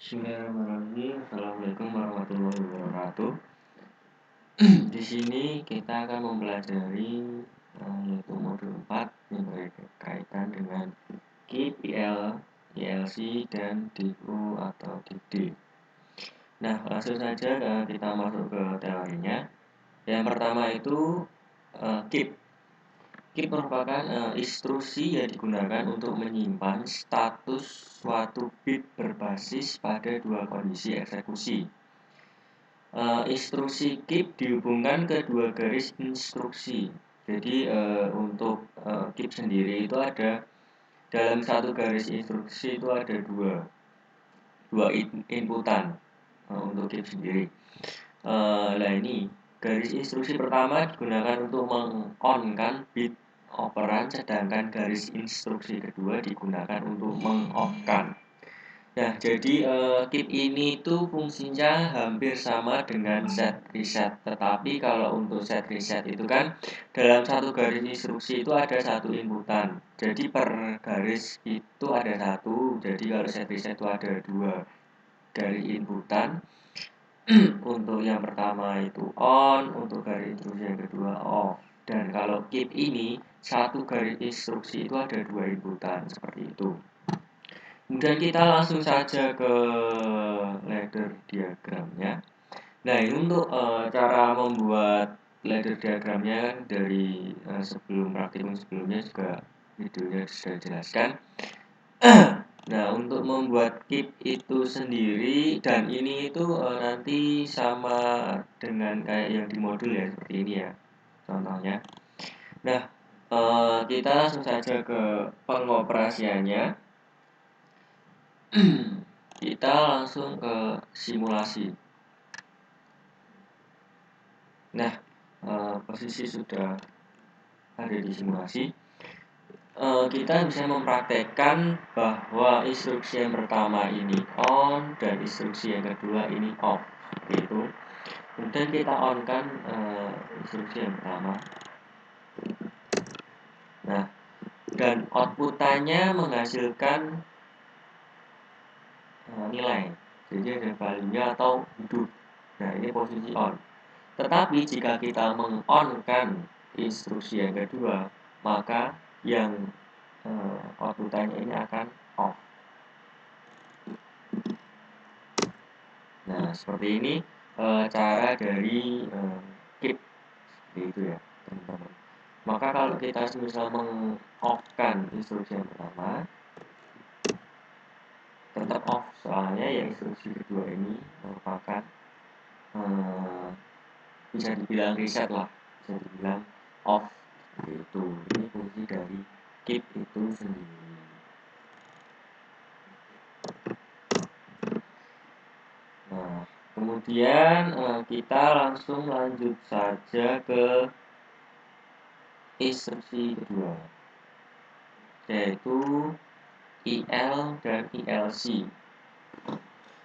Bismillahirrahmanirrahim. Assalamualaikum warahmatullahi wabarakatuh. Di sini kita akan mempelajari yaitu modul 4 yang berkaitan dengan KIP, IL, ILC, dan DU atau DD. Nah, langsung saja kita masuk ke teorinya. Yang pertama itu KIP. KIP merupakan instruksi yang digunakan untuk menyimpan status suatu bit berbasis pada dua kondisi eksekusi. Instruksi KIP dihubungkan ke dua garis instruksi. Jadi untuk KIP sendiri itu ada dalam satu garis instruksi itu ada dua inputan untuk KIP sendiri. Nah ini garis instruksi pertama digunakan untuk meng-on-kan bit operan, sedangkan garis instruksi kedua digunakan untuk meng-off-kan. Nah, jadi KIP ini tuh fungsinya hampir sama dengan set reset. Tetapi kalau untuk set reset itu kan dalam satu garis instruksi itu ada satu inputan. Jadi per garis itu ada satu. Jadi kalau set reset itu ada dua garis inputan. Untuk yang pertama itu on, untuk garis instruksi yang kedua off. Dan kalau KIP ini satu garis instruksi itu ada dua inputan seperti itu. Kemudian kita langsung saja ke ladder diagramnya. Nah, ini untuk cara membuat ladder diagramnya dari sebelum praktikum sebelumnya juga videonya sudah dijelaskan. Nah, untuk membuat KIP itu sendiri dan ini itu nanti sama dengan kayak yang di modul ya, seperti ini ya contohnya. Nah, kita langsung saja ke pengoperasiannya. Kita langsung ke simulasi. Nah, posisi sudah ada di simulasi. Kita bisa mempraktekkan bahwa instruksi yang pertama ini on dan instruksi yang kedua ini off, gitu. Kemudian kita on kan instruksi yang pertama. Nah, dan outputannya menghasilkan nilai. Jadi ada value-nya atau hidup. Nah, ini posisi on. Tetapi jika kita meng-on-kan instruksi yang kedua, maka yang outputannya ini akan off. Nah, seperti ini cara dari KIP, seperti itu ya teman-teman. Maka kalau kita misal meng-off-kan instruksi yang pertama, tetap off, soalnya ya instruksi kedua ini merupakan bisa dibilang reset lah, bisa dibilang off, itu. Ini fungsi dari KIP itu sendiri. Nah, kemudian kita langsung lanjut saja ke instruksi kedua, yaitu IL dan ILC.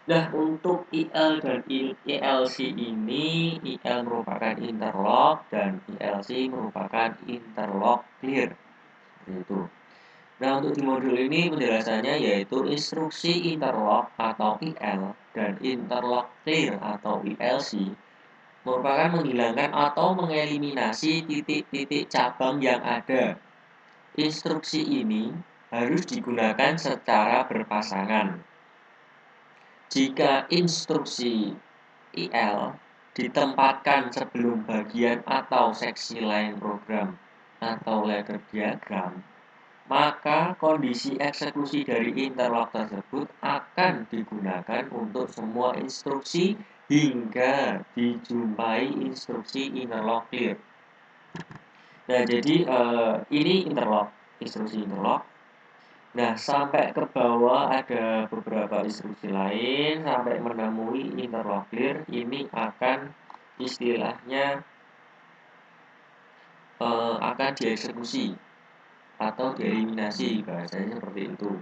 Nah, untuk IL dan ILC ini, IL merupakan interlock dan ILC merupakan interlock clear. Itu. Nah, untuk di modul ini penjelasannya yaitu instruksi interlock atau IL dan interlock clear atau ILC merupakan menghilangkan atau mengeliminasi titik-titik cabang yang ada. Instruksi ini harus digunakan secara berpasangan. Jika instruksi IL ditempatkan sebelum bagian atau seksi lain program atau ladder diagram, maka kondisi eksekusi dari interlock tersebut akan digunakan untuk semua instruksi hingga dijumpai instruksi interlock clear. Nah, jadi ini interlock, instruksi interlock. Nah, sampai ke bawah ada beberapa instruksi lain sampai menemui interlock clear. Ini akan istilahnya akan dieksekusi atau dieliminasi, bahasanya seperti itu.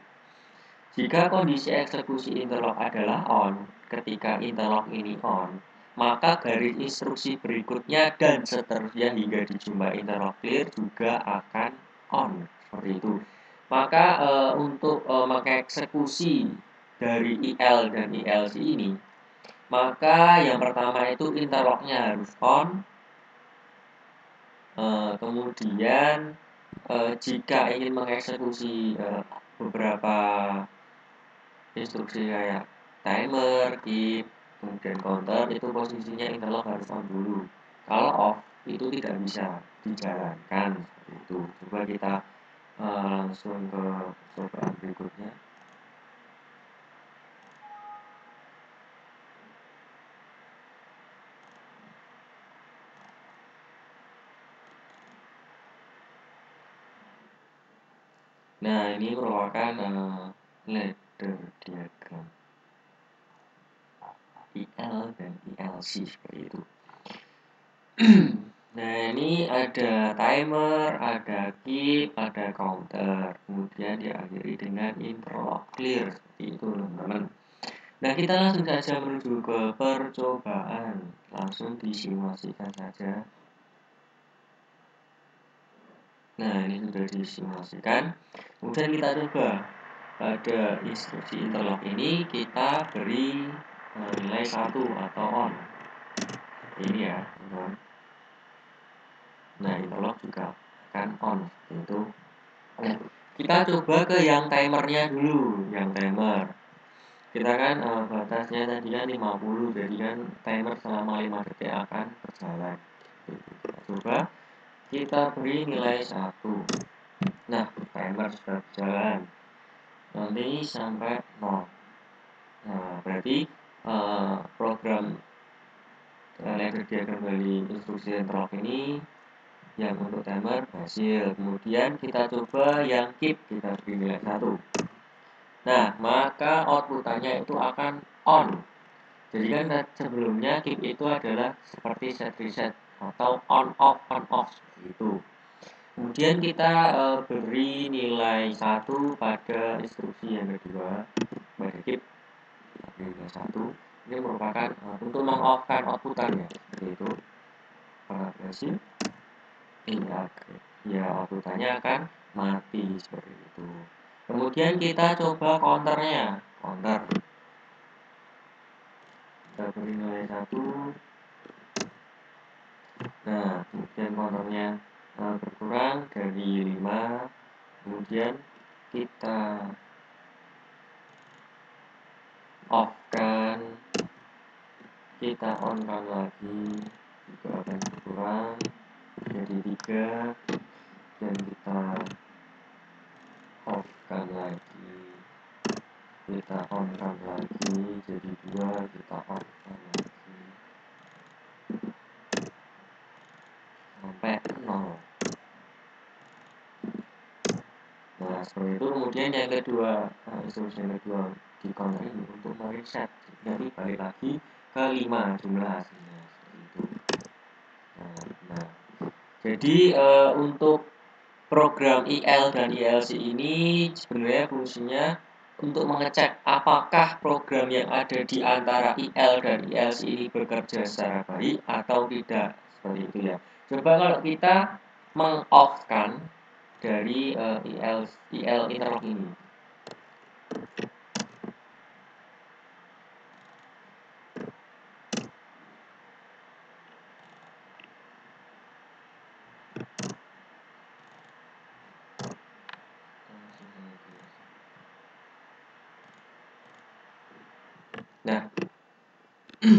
Jika kondisi eksekusi interlock adalah on, ketika interlock ini on, maka garis instruksi berikutnya dan seterusnya hingga dijumpai interlock clear juga akan on, seperti itu. Maka untuk mengeksekusi dari IL dan ILC ini, maka yang pertama itu interlocknya harus on. Kemudian jika ingin mengeksekusi beberapa instruksi kayak timer, keep, kemudian counter, itu posisinya interlock harus on dulu. Kalau off itu tidak bisa dijalankan seperti itu. Coba kita langsung ke percobaan berikutnya. Nah, ini merupakan ladder diagram IL dan ILC seperti itu. Nah, ini ada timer, ada keep, ada counter. Kemudian diakhiri dengan interlock clear seperti itu, teman-teman. Nah, kita langsung saja menuju ke percobaan. Langsung disimulasikan saja. Nah, ini sudah disimulasikan. Kemudian kita coba pada instruksi interlock ini kita beri nilai 1 atau on. Ini ya, teman. Nah, interlock juga akan on itu. Nah, kita coba ke yang timernya dulu, yang timer. Kita kan batasnya tadi kan 50, jadi kan timer selama 5 detik akan berjalan. Kita coba, kita beri nilai 1. Nah, timer sudah berjalan. Nanti sampai 0. Nah, berarti program ladder diagram dari instruksi interlock ini yang untuk timer berhasil. Kemudian kita coba yang keep, kita beri nilai 1. Nah, maka outputannya itu akan on. Jadi kan sebelumnya keep itu adalah seperti set reset atau on off seperti itu. Kemudian kita beri nilai 1 pada instruksi yang kedua pada keep, beri nilai 1. Ini merupakan untuk meng-off-kan outputannya seperti itu. Apakah berhasil? Iya, ya outputannya akan mati seperti itu. Kemudian kita coba counternya, counter. Kita beri nilai 1. Nah, kemudian counternya berkurang dari 5. Kemudian kita off kan, kita on kan lagi, juga akan berkurang jadi 3. Dan kita off kan lagi, kita on kan lagi jadi 2. Kita off kan lagi sampai 0. Nah, seperti itu. Kemudian yang kedua, instruksi yang kedua di counter ini untuk mereset, jadi balik lagi ke 5 jumlah hasilnya seperti itu. Nah, jadi untuk program IL dan ILC ini sebenarnya fungsinya untuk mengecek apakah program yang ada di antara IL dan ILC ini bekerja secara baik atau tidak, seperti itu ya. Coba kalau kita meng-off-kan dari IL interlock ini. Nah,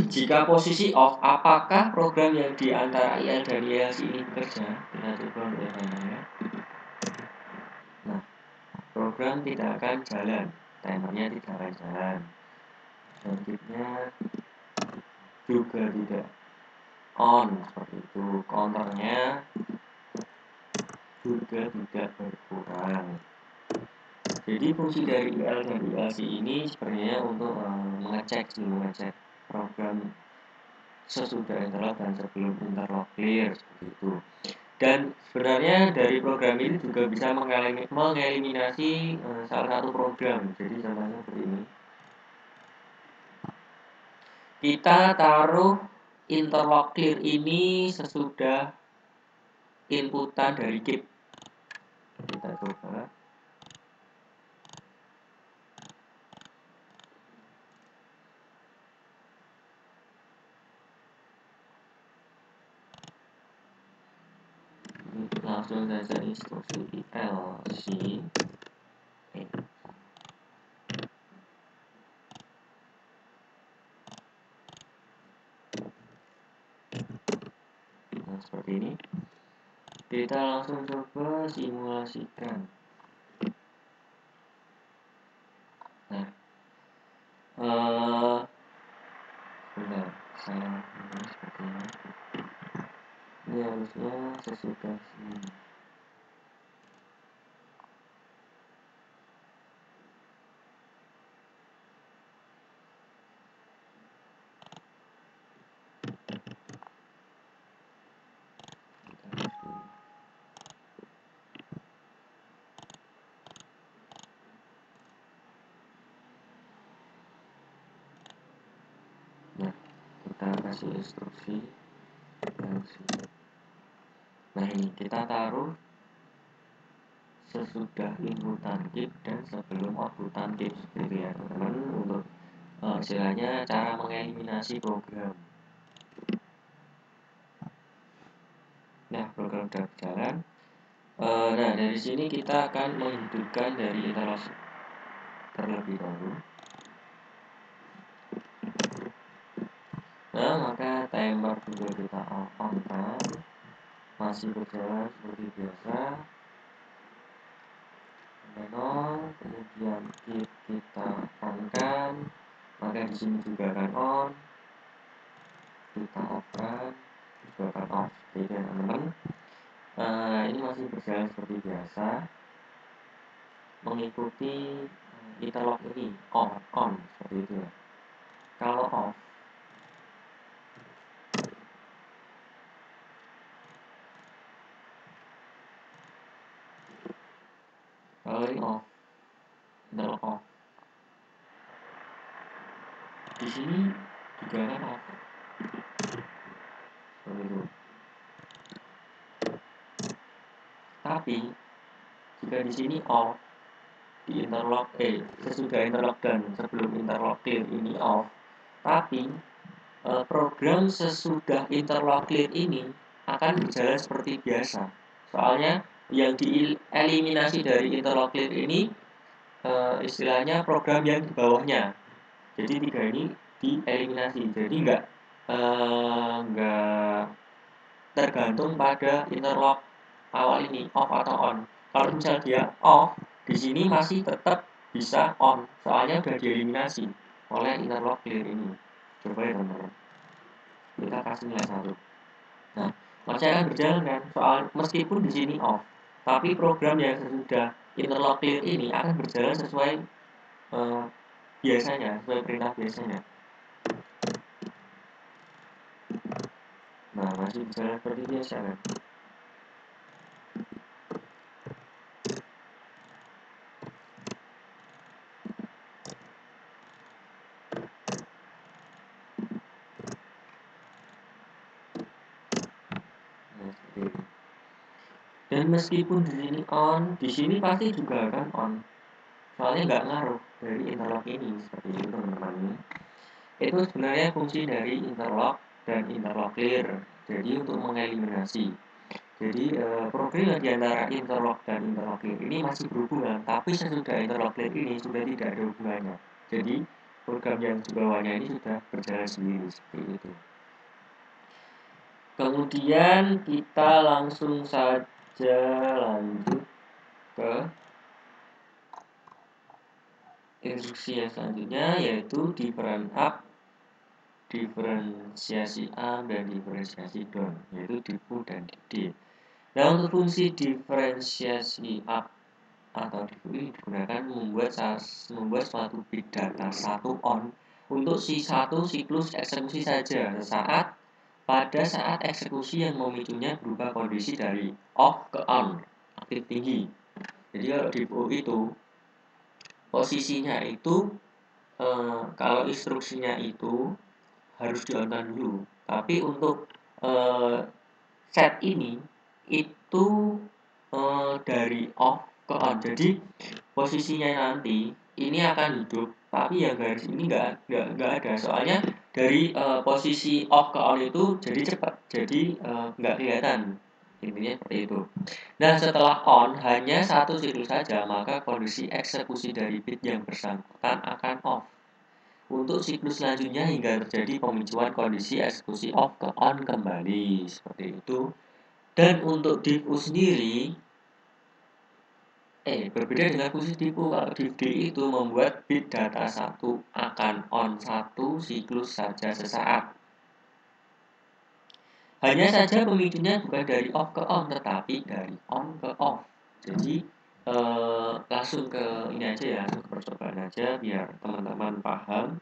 jika posisi off, apakah program yang di antara IL dan ILC ini bekerja? Kita coba ya. Nah, program tidak akan jalan, timernya tidak akan jalan, circuitnya juga tidak on seperti itu, counternya juga tidak berkurang. Jadi fungsi dari IL dan ILC ini sebenarnya untuk mengecek program sesudah interlock dan sebelum interlock clear seperti itu. Dan sebenarnya dari program ini juga bisa mengeliminasi salah satu program. Jadi contohnya seperti ini. Kita taruh interlock clear ini sesudah inputan dari keep. Kita coba. langsung saja instruksi ILC. Nah, seperti ini. Kita langsung coba simulasikan. Nah, benar, saya seperti ini. Ini harusnya sesudah sini. Nah, kita kasih instruksi. Nah, ini kita taruh sesudah inputan keep dan sebelum outputan keep, seperti ya teman-teman, untuk istilahnya cara mengeliminasi program. Nah, program sudah berjalan. Nah, dari sini kita akan menghidupkan dari interlock terlebih dahulu. Nah, maka timer juga kita on-kan, masih berjalan seperti biasa. On, kemudian keep kita on-kan, maka di sini juga akan on. Kita off-kan, juga akan off. Jadi teman-teman, ini masih berjalan seperti biasa, mengikuti interlock ini on seperti itu ya. Kalau off, kalau ini off, interlock off, di sini juga akan off seperti itu. Tapi jika di sini off, di interlock sesudah interlock dan sebelum interlock clear ini off, tapi program sesudah interlock clear ini akan berjalan seperti biasa. Soalnya yang dieliminasi dari interlock clear ini istilahnya program yang di bawahnya. Jadi 3 ini dieliminasi. Jadi nggak tergantung pada interlock awal ini off atau on. Kalau misal dia off, di sini masih tetap bisa on, soalnya sudah dieliminasi oleh interlock clear ini. Coba ya teman-teman, kita kasih nilai 1. Nah, masih akan berjalan kan, soal meskipun di sini off, tapi program yang sudah interlock clear ini akan berjalan sesuai biasanya, sesuai perintah biasanya. Nah, masih berjalan seperti biasa kan. Dan meskipun di sini on, di sini pasti juga akan on. Soalnya nggak ngaruh dari interlock ini, seperti itu teman-teman. Itu sebenarnya fungsi dari interlock dan interlock clear. Jadi untuk mengeliminasi. Jadi program di antara interlock dan interlock clear ini masih berhubungan, tapi sesudah interlock clear ini sudah tidak ada hubungannya. Jadi program yang di bawahnya ini sudah berjalan sendiri, seperti itu. Kemudian kita langsung saja lanjut ke instruksi yang selanjutnya, yaitu diferensiasi up dan diferensiasi down, yaitu di U dan di D. Nah, untuk fungsi diferensiasi up atau di U ini digunakan membuat suatu bit data 1 on untuk satu siklus eksekusi saja pada saat eksekusi yang memicunya berupa kondisi dari off ke on, aktif tinggi. Jadi kalau di U itu posisinya itu kalau instruksinya itu harus di-on-kan dulu. Tapi untuk set ini itu dari off ke on. Jadi posisinya nanti ini akan hidup, tapi yang garis ini nggak ada. Soalnya dari posisi off ke on itu jadi cepat, jadi nggak kelihatan Intinya seperti itu. Nah, setelah on hanya satu siklus saja, maka kondisi eksekusi dari bit yang bersangkutan akan off. Untuk siklus selanjutnya hingga terjadi pemicuan kondisi eksekusi off ke on kembali. Seperti itu. Dan untuk diff-u sendiri, berbeda dengan fungsi diff-u. Kalau diff-d itu membuat bit data 1 akan on satu siklus saja sesaat. Hanya saja pemicunya bukan dari off ke on, tetapi dari on ke off. Jadi langsung ke ini aja ya, langsung ke percobaan aja biar teman-teman paham.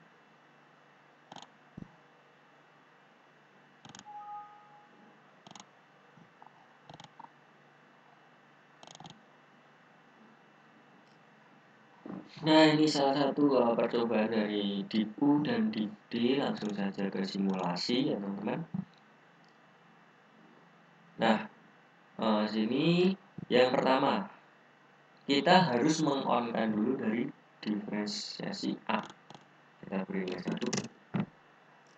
Nah, ini salah satu percobaan dari diff-u dan diff-d. Langsung saja ke simulasi ya teman-teman. Nah, sini yang pertama kita harus mengonkan dulu dari diferensiasi A. Kita beri nilai 1.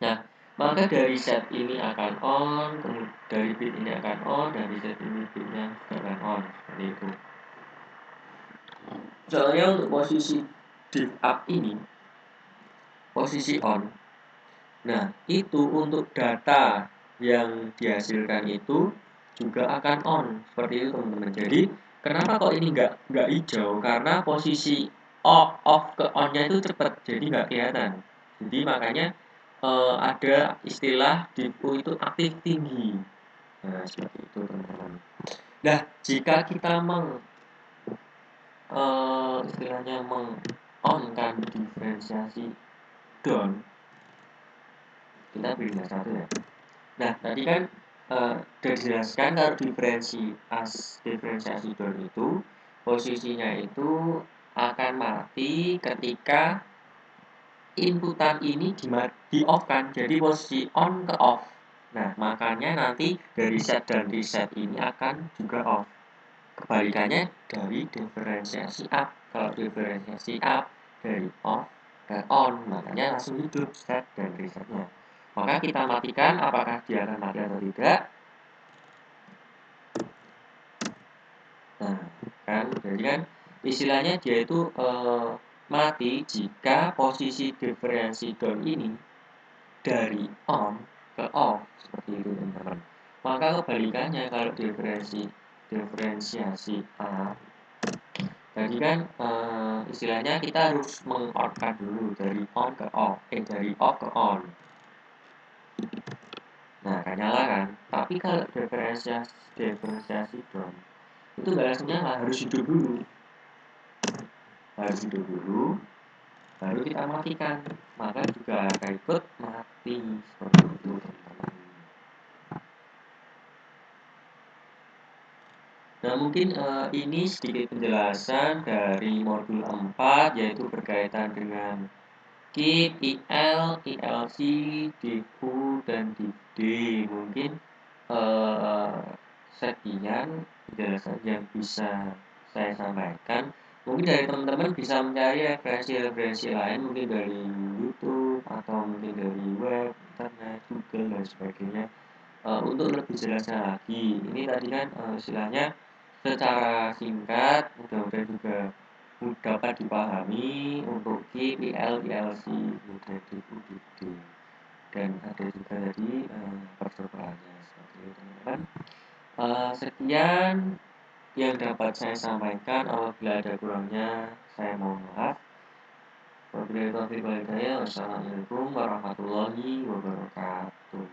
Nah, maka dari set ini akan on, kemudian dari bit ini akan on, dari set ini bitnya akan on. Seperti itu. Soalnya untuk posisi diff up ini, posisi on. Nah, itu untuk data yang dihasilkan itu juga akan on. Seperti itu teman-teman. Jadi, kenapa kok ini nggak hijau? Karena posisi off ke on-nya itu cepat, jadi nggak kelihatan. Jadi makanya ada istilah diff-u itu aktif tinggi. Nah, seperti itu teman-teman. Nah, jika kita istilahnya meng-on-kan diferensiasi down, kita beri nilai 1 ya. Nah, tadi kan sudah dijelaskan kalau diferensiasi down itu posisinya itu akan mati ketika inputan ini di off kan, jadi posisi on ke off. Nah, makanya nanti dari set dan reset ini akan juga off. Kebalikannya dari diferensiasi up. Kalau diferensiasi up dari off ke on, makanya langsung hidup set dan resetnya. Maka kita matikan apakah dia akan mati atau tidak. Nah, kan jadi kan istilahnya dia itu mati jika posisi diferensi down ini dari on ke off, seperti itu teman-teman. Maka kebalikannya kalau diferensiasi up, tadi kan istilahnya kita harus meng-on-kan dulu dari on ke off, dari off ke on. Nah, kan nyala kan. Tapi kalau diferensiasi down itu nggak langsung nyala, harus hidup dulu. Harus hidup dulu, baru kita matikan. Maka juga akan ikut mati, seperti itu teman-teman. Nah, mungkin ini sedikit penjelasan dari modul 4, yaitu berkaitan dengan KIP, IL, ILC, diff-u, dan diff-d. Mungkin sekian penjelasan yang bisa saya sampaikan. Mungkin dari teman-teman bisa mencari referensi-referensi lain, mungkin dari YouTube atau mungkin dari web, internet, Google, dan sebagainya, untuk lebih jelasnya lagi. Ini tadi kan istilahnya secara singkat, mudah-mudahan juga dapat dipahami untuk KIP, IL, ILC, kemudian diff-u, diff-d. Dan ada juga tadi percobaannya, seperti itu teman-teman. Sekian yang dapat saya sampaikan. Apabila ada kurangnya, saya mohon maaf. Wabillahi taufiq wal hidayah. Wassalamualaikum warahmatullahi wabarakatuh.